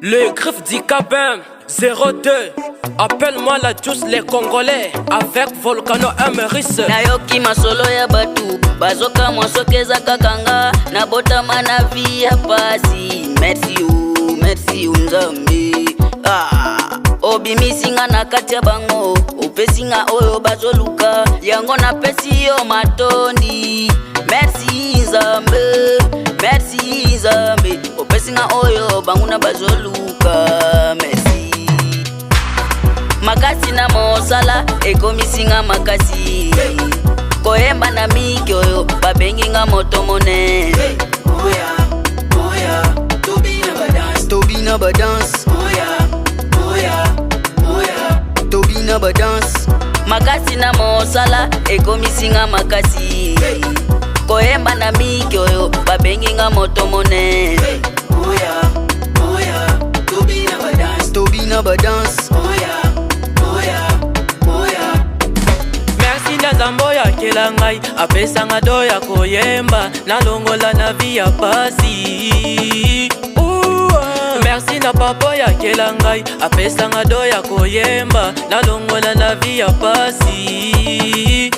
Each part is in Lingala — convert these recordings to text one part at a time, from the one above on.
Le griffe dit Kabem 02. Appelle-moi la juice les Congolais avec Volcano Emeris. Nayoki masolo ya batu bazoka mwasokeza kakanga na bota manavi ya pasi. Merci unzambi. Obimisinga na kati ya bango upesinga oyo bazoluka yango na pesi yo matondi. Merci Nzambe opesinga oyo banguna bazoluka. Merci makasi na mosala ekomisinga makasi koyemba na miki oyo babenginga moto monene. Tobina badance Tobina badance makasi na mosala ekomisinga makasi koyemba na miki oyo babenginga moto monene. Tobina badance Merci na Nzambo ya kelangai apesanga do ya koyemba nalongola na vi ya pasi. Merci na papa ya kelangai apesanga do ya koyemba nalongola na vi ya pasi.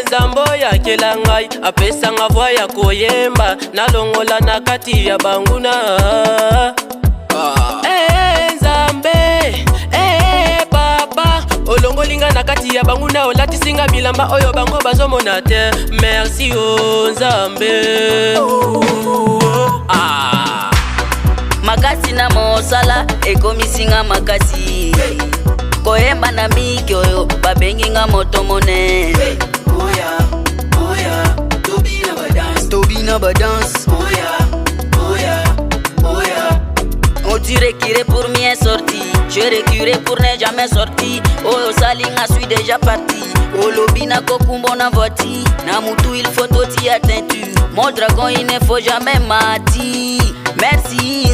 Nzambo ya kelangai apesanga voix ya koyemba nalongola na kati ya banguna. Nzambe papa olongolinga na kati ya banguna olatisinga bilamba oyo bango bazomona te. Merci Nzambe. makasi na mosala ekomisinga makasi koyemba na miki oyo babenginga moto monene. Tobina badance on dirait qu'il est pour m'y sorti. Je recule pour ne jamais sorti. Oh salinga suis déjà parti. Oh lobina kokumbo na voti. Na mutu il faut toti à teinture. Mon dragon il ne faut jamais mati. Merci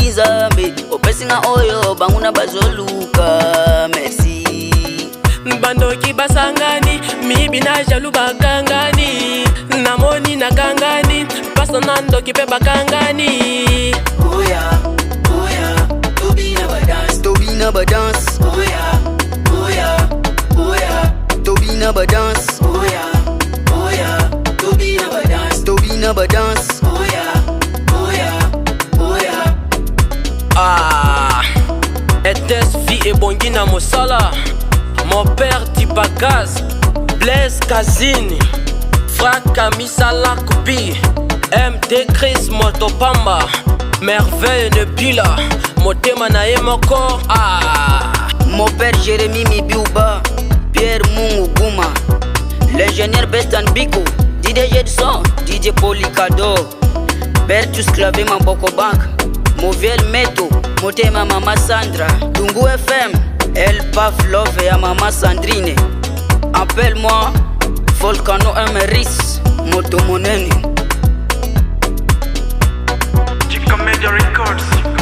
Nzambe opesinga oyo banguna bazoluka. Merci bandoki basangani mibina jalu bakangani namoni nakangani pasa nandoki pe bakangani. Tobina badance Tobina badance Tobina badance Etes vie et bongina mosala. Mon père Tibakas, Blaise Kazini, Franck Kamisala Kubi, MD Chris Motopamba, Merveille Nebula, Motema Nae Moko. Mon père Jérémy Mibiouba, Pierre Munguguma, l'ingénieur Bestan Biko, DJ Jedson, DJ Policado, Bertus Clavé Mamboko Bank, Moviel Meto, Motema Mama Sandra, Dungu FM, El Pavlov et Mama Sandrine. Appelle-moi Volcano Emeris, Moto Monene. Chica Media Records.